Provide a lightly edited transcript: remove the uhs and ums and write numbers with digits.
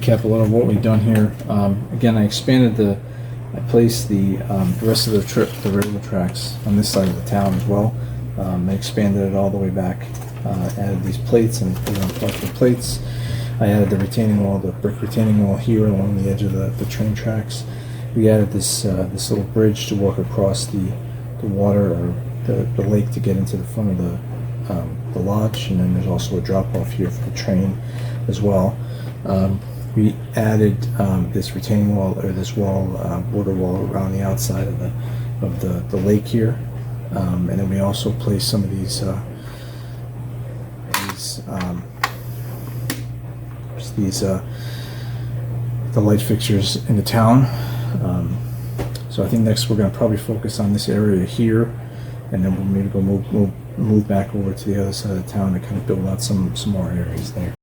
recap a little of what we've done here. Again, I placed the rest of the railroad tracks on this side of the town as well. I expanded it all the way back, added these plates and put it on plastic plates. I added the retaining wall, the brick retaining wall here along the edge of the train tracks. We added this little bridge to walk across the water or the lake to get into the front of the lodge, and then there's also a drop off here for the train as well. We added this retaining wall, or this wall, border wall around the outside of the lake here, and then we also placed some of these the light fixtures in the town. So I think next we're going to probably focus on this area here, and then we'll maybe go move back over to the other side of the town to kind of build out some more areas there.